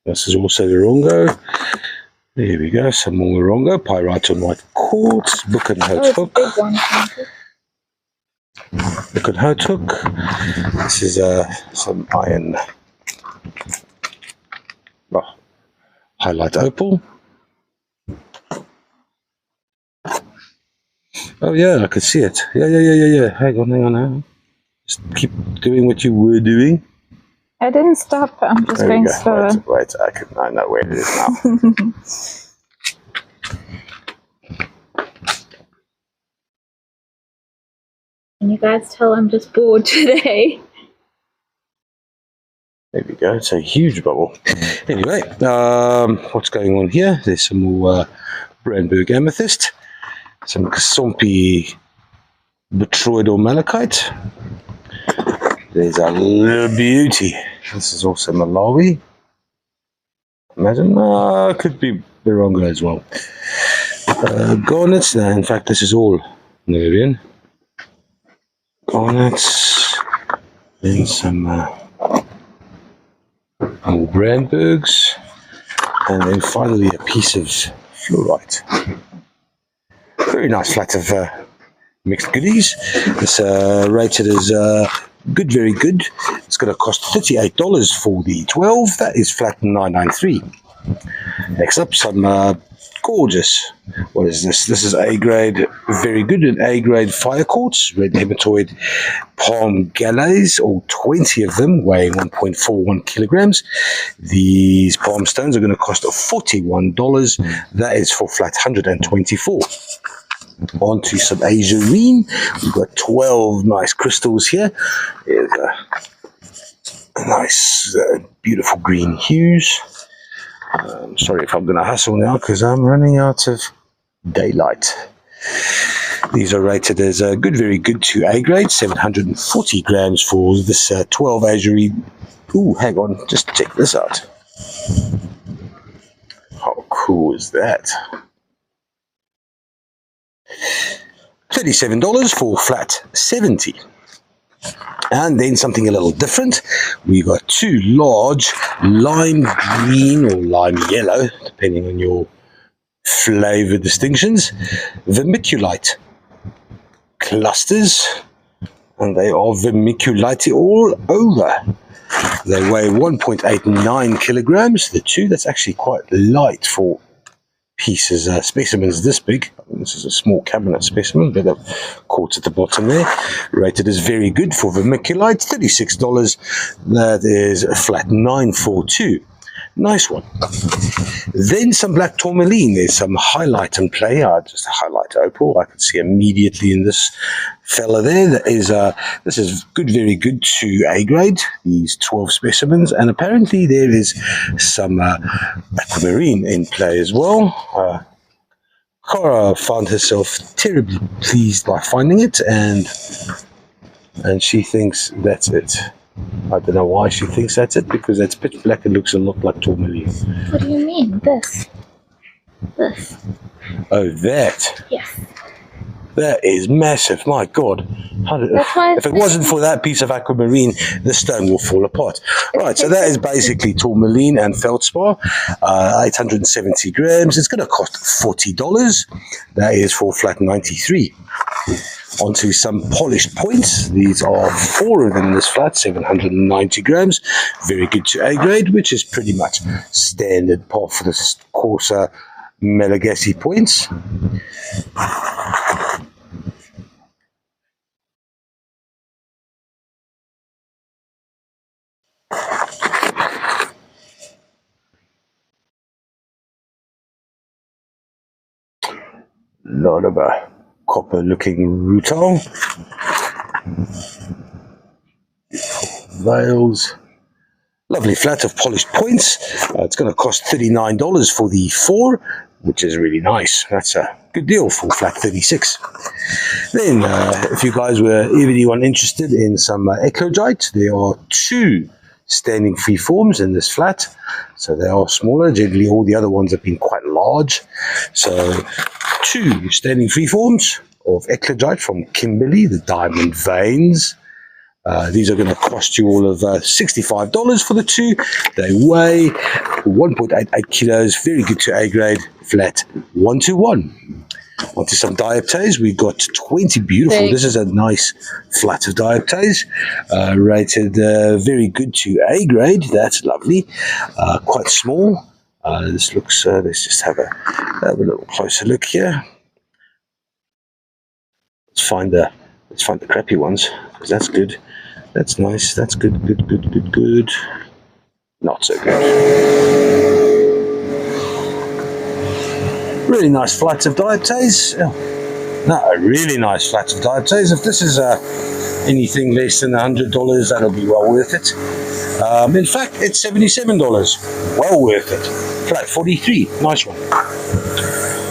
This is also the Rongo. There we go, some more Rongo. Pyrite on white quartz. Book and Hout hook. Big one. Book and Hout hook. This is some iron. Oh, highlight opal. Oh yeah, I could see it. Yeah. Hang on. Just keep doing what you were doing. I didn't stop. I'm just going slower. Wait, I know where it is now. Can you guys tell I'm just bored today? There we go. It's a huge bubble. Anyway, what's going on here? There's some more Brandberg amethyst, some Kasompi Betroid or malachite. There's a little beauty. This is also Malawi. Imagine, could be Bironga as well. Garnets. In fact, this is all Namibian. Garnets. Then some more Brandbergs. And then finally a piece of fluorite. Very nice flat of mixed goodies. It's rated as good, very good. It's going to cost $38 for the 12. That is flat 993. Next up, some gorgeous. What is this? This is A grade, very good, an A grade fire quartz, red hematoid palm galets, all 20 of them, weighing 1.41 kilograms. These palm stones are going to cost $41. That is for flat 124. On to some azurine. We've got 12 nice crystals here. Here's a nice, beautiful green hues. Sorry if I'm going to hustle now because I'm running out of daylight. These are rated as good, very good to A grade, 740 grams for this 12 azurine. Ooh, hang on, just check this out. How cool is that? $37 for flat 70. And then something a little different. We got two large lime green or lime yellow, depending on your flavor distinctions, vermiculite clusters. And they are vermiculite all over. They weigh 1.89 kilograms. The two, that's actually quite light for pieces, specimens this big. This is a small cabinet specimen, but of quartz at the bottom there. Rated as very good for vermiculite, $36. That is a flat 942. Nice one. Then some black tourmaline. There's some highlight and play. Just a highlight opal. I can see immediately in this fella there. That is, this is good, very good to A grade. These 12 specimens, and apparently there is some aquamarine in play as well. Cara found herself terribly pleased by finding it, and she thinks that's it. I don't know why she thinks that's it, because it's pitch black and looks a lot like tourmaline. What do you mean? This. Oh, that. Yes. That is massive. My God. If it wasn't for that piece of aquamarine, the stone will fall apart. Right, so that is basically tourmaline and feldspar. 870 grams. It's going to cost $40. That is for flat 93. Onto some polished points. These are 4 of them in this flat, 790 grams. Very good to A grade, which is pretty much standard par for this coarser Malagasy points. Lot of copper looking rutile. Veils. Lovely flat of polished points. It's going to cost $39 for the 4, which is really nice. That's a good deal for flat 36. Then, if you guys were anyone interested in some eclogite, there are 2 standing free forms in this flat. So they are smaller. Generally, all the other ones have been quite large. So 2 standing free forms of eclogite from Kimberley, the diamond veins. These are going to cost you all of $65 for the 2. They weigh 1.88 kilos. Very good to A grade, flat 121. Onto some dioptase. We've got 20 beautiful. This is a nice flat of dioptase. Rated very good to A grade. That's lovely. Quite small. This looks, let's just have a little closer look here. Let's find the crappy ones, because that's good. That's nice. That's good. Good. Not so good. Really nice flights of dioptase. Oh, no, a really nice flat of dioptase. If this is anything less than $100, that'll be well worth it. In fact, it's $77. Well worth it. Flat 43. Nice one.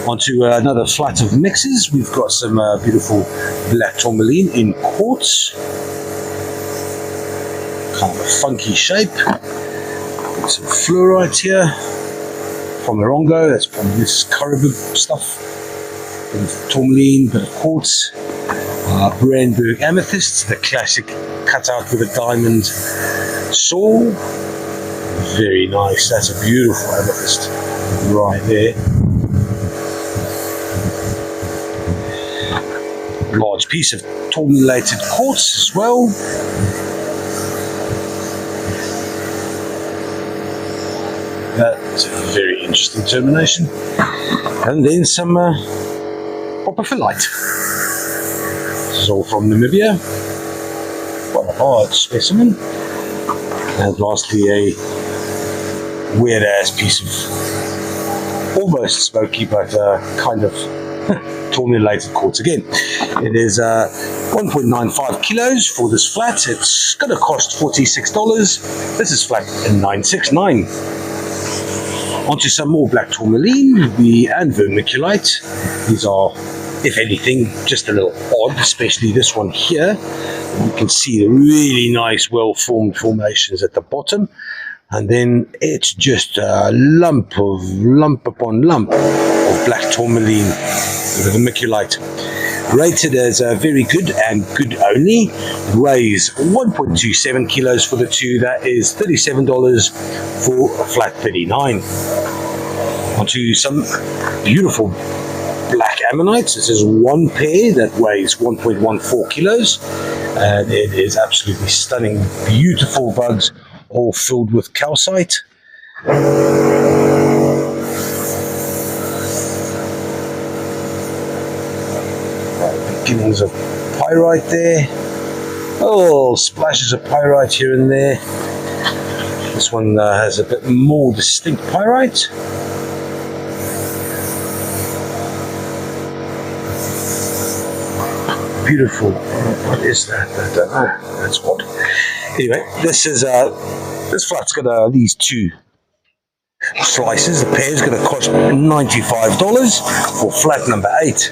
Onto another flat of mixes. We've got some beautiful black tourmaline in quartz. Kind of a funky shape. Got some fluorite here from Morongo. That's probably this caribou stuff. Bit of tourmaline, bit of quartz. Brandenburg amethyst, the classic cut out with a diamond saw. Very nice. That's a beautiful amethyst right there. Large piece of tourmalated quartz as well. That's a very interesting termination. And then some copperphyllite. This is all from Namibia. Quite a hard specimen. And lastly, a weird ass piece of almost smoky but kind of tourmalated quartz again. It is 1.95 kilos for this flat. It's going to cost $46. This is flat 969. Onto some more black tourmaline and vermiculite. These are, if anything, just a little odd, especially this one here. You can see the really nice well-formed formations at the bottom. And then it's just a lump upon lump of black tourmaline with vermiculite. Rated as very good and good only. Weighs 1.27 kilos for the 2. That is $37 for flat 39. Onto some beautiful black ammonites. This is one pair that weighs 1.14 kilos. And it is absolutely stunning. Beautiful bugs, all filled with calcite. Beginnings of pyrite there. Oh, splashes of pyrite here and there. This one has a bit more distinct pyrite. Beautiful. What is that? I don't know. That's what. Anyway, this flat's got these 2 slices. The pair is going to cost $95 for flat number 8.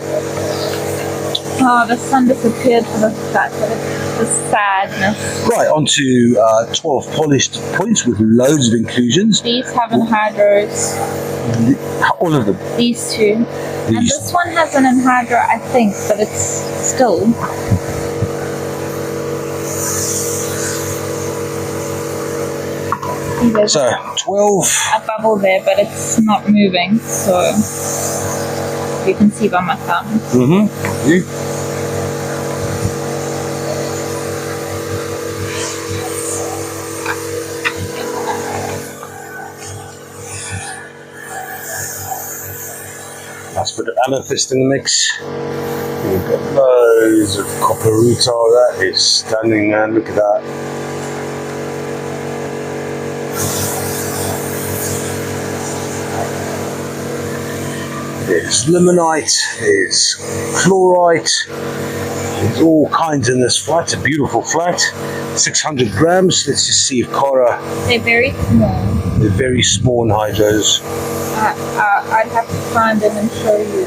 Oh, the sun disappeared for the flat, but it's the sadness. Right, onto 12 polished points with loads of inclusions. These have anhydros. All of them. These 2. And this one has an anhydro, I think, but it's still. So 12. A bubble there, but it's not moving, so you can see by my thumb. Mm-hmm. Yeah. Nice bit of amethyst in the mix. We've got loads of copper rutile. That is stunning, man. Look at that. There's limonite, there's chlorite, there's all kinds in this flat. It's a beautiful flat, 600 grams. Let's just see if Cara... They're very small. They're very small in hydros. I'd have to find them and show you.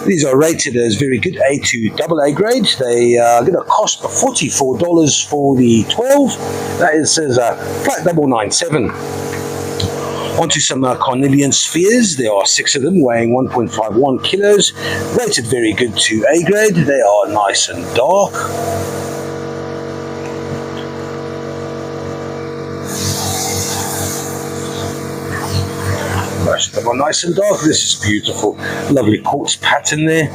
These are rated as very good A to AA grade. They are going to cost $44 for the 12. That is flat 997. Onto some carnelian spheres. There are 6 of them weighing 1.51 kilos. Rated very good to A grade. They are nice and dark. Most of them are nice and dark. This is beautiful. Lovely quartz pattern there.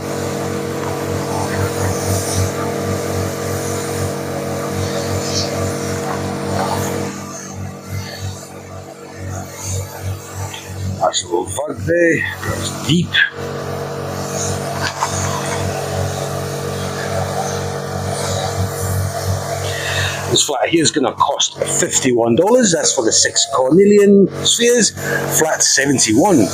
Nice little vug there. Goes deep. This flat here is going to cost $51. That's for the 6 carnelian spheres. Flat 71.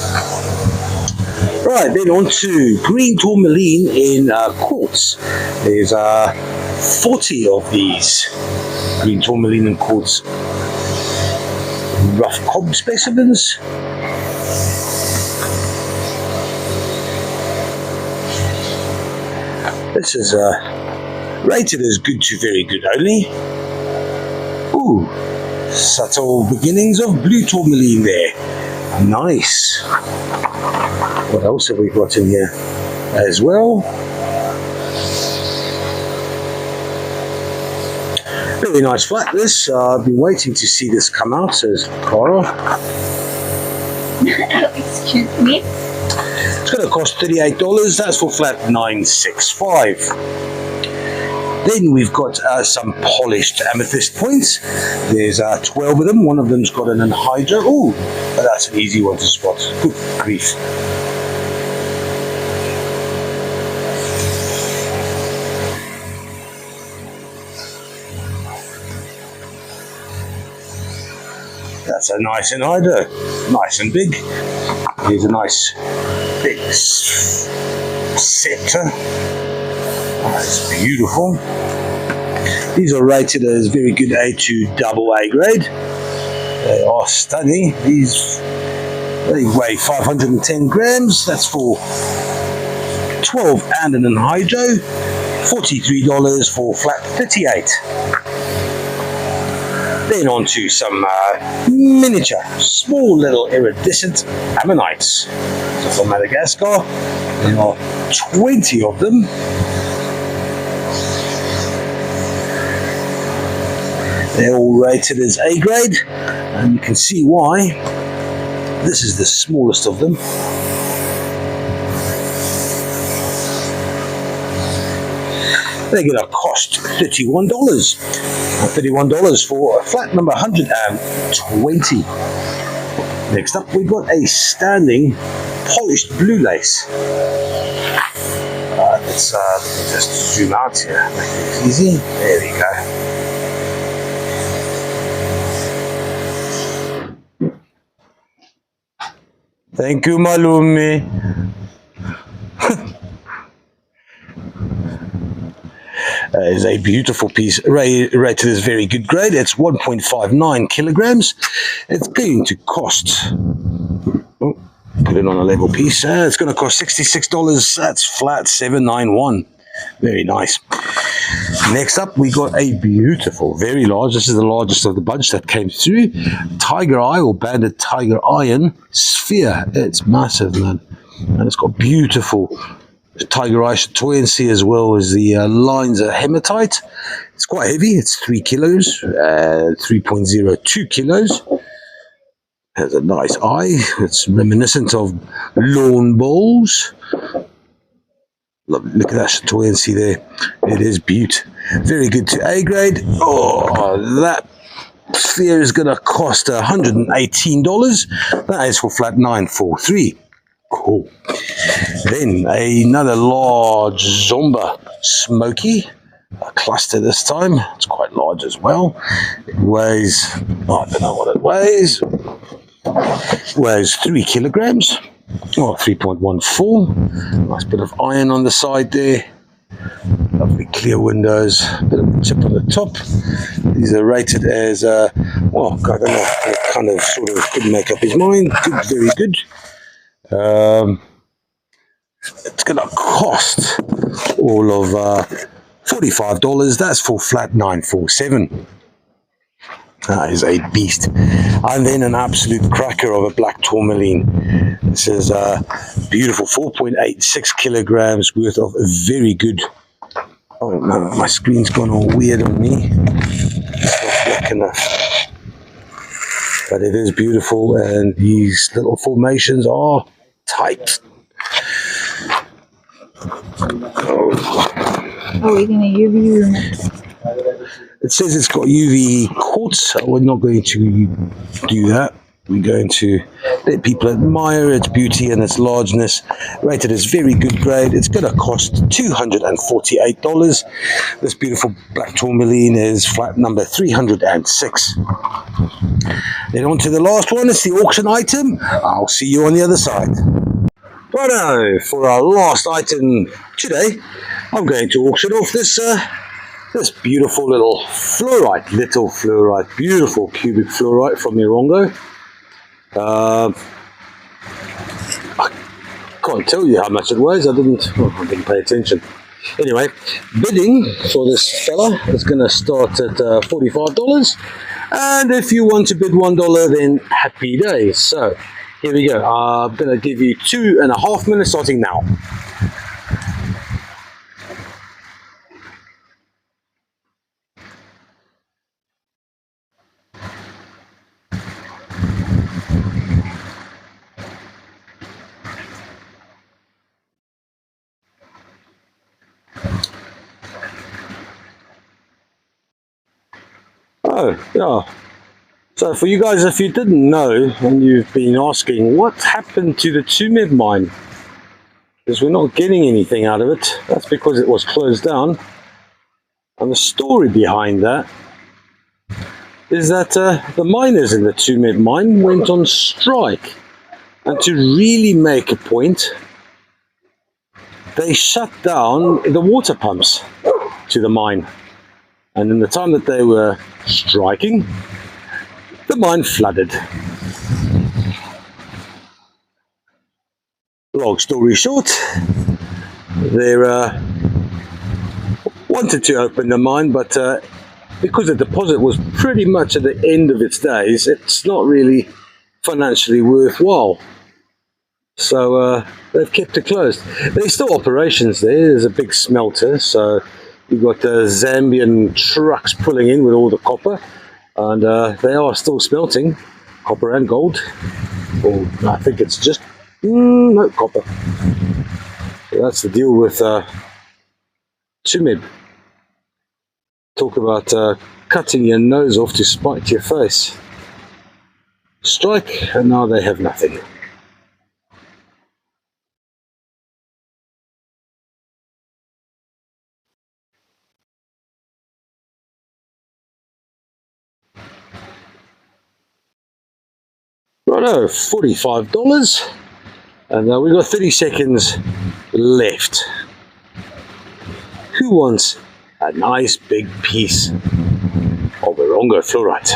Right, then on to green tourmaline in quartz. There's 40 of these green tourmaline in quartz. Rough cob specimens. This is rated as good to very good only. Ooh, subtle beginnings of blue tourmaline there. Nice. What else have we got in here as well? Very nice flat this. I've been waiting to see this come out, says Cara. Excuse me. It's going to cost $38. That's for flat 965. Then we've got some polished amethyst points. There's 12 of them. One of them's got an anhydrous. Oh, but that's an easy one to spot. Good grief. That's a nice anhydrous. Nice and big. Here's a nice big scepter. That's beautiful. These are rated as very good A to AA grade. They are stunning. They weigh 510 grams. That's for 12 and an anhydrous. $43 for flat 38. Then on to some miniature, small little iridescent ammonites. So from Madagascar, there are 20 of them. They're all rated as A grade, and you can see why. This is the smallest of them. They're going to cost $31. $31 for flat number 120. Next up, we've got a standing polished blue lace. Let's just zoom out here, make it easy. There we go. Thank you, Malumi. Is a beautiful piece, rated as very good grade. It's 1.59 kilograms. It's going to cost, put it on a level piece, it's going to cost $66. That's flat 791. Very nice. Next up, we got a beautiful, very large, this is the largest of the bunch that came through, tiger eye or banded tiger iron sphere. It's massive, man, and it's got beautiful tiger eye buoyancy as well as the lines are hematite. It's quite heavy. It's 3 kilos, 3.02 kilos. Has a nice eye. It's reminiscent of lawn bowls. Look at that buoyancy there. It is beaut. Very good to A grade. Oh, that sphere is going to cost $118. That is for flat 943. Cool. Then another large Zomba Smoky, a cluster this time. It's quite large as well. It weighs, I don't know what it weighs. Weighs 3 kilograms, or 3.14. Nice bit of iron on the side there. Lovely clear windows, bit of a chip on the top. These are rated as, well, I don't know, kind of sort of couldn't make up his mind. Good, very good. It's going to cost all of $45. That's for flat 947. That is a beast. And then an absolute cracker of a black tourmaline. This is beautiful, 4.86 kilograms worth of very good. Oh no, my screen's gone all weird on me. It's not black enough. But it is beautiful, and these little formations are tight. Oh, we're going to UV room it. It says it's got UV quartz. We're not going to do that. We're going to let people admire its beauty and its largeness. Rated as very good grade. It's going to cost $248. This beautiful black tourmaline is flat number 306. Then on to the last one. It's the auction item. I'll see you on the other side. Righto, for our last item today, I'm going to auction off this beautiful little fluorite, beautiful cubic fluorite from Mirongo. I can't tell you how much it weighs. I didn't pay attention. Anyway, bidding for this fella is going to start at $45, and if you want to bid $1, then happy days. So here we go. I'm going to give you 2.5 minutes starting now. Oh, yeah. So for you guys, if you didn't know, and you've been asking, what happened to the Tsumeb mine? Because we're not getting anything out of it. That's because it was closed down. And the story behind that is that the miners in the Tsumeb mine went on strike. And to really make a point, they shut down the water pumps to the mine. And in the time that they were striking, the mine flooded. Long story short, they wanted to open the mine, but because the deposit was pretty much at the end of its days, it's not really financially worthwhile. So they've kept it closed. There's still operations there. There's a big smelter, so you've got Zambian trucks pulling in with all the copper, and they are still smelting copper and gold. Or I think it's just no copper. So that's the deal with Tsumeb. Talk about cutting your nose off to spite your face. Strike, and now they have nothing. Righto, $45, and we've got 30 seconds left. Who wants a nice big piece of Mirongo fluorite?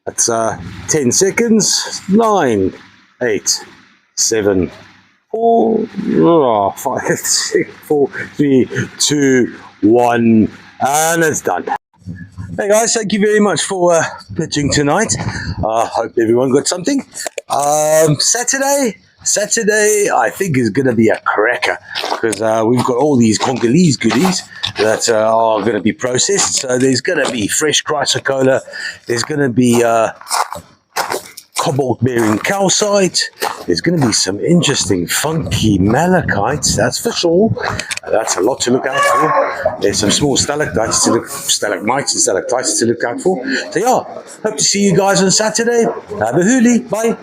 That's 10 seconds. 9, 8, 7, 4, 5, 6, 4, 3, 2, 1, and it's done. Hey guys, thank you very much for pitching tonight. Hope everyone got something. Saturday, I think is going to be a cracker, because we've got all these Congolese goodies that are going to be processed. So there's going to be fresh chrysocolla, there's going to be cobalt-bearing calcite. There's going to be some interesting, funky malachites, that's for sure. That's a lot to look out for. There's some small stalactites stalagmites and stalactites to look out for. So yeah, hope to see you guys on Saturday. Have a hoolie. Bye.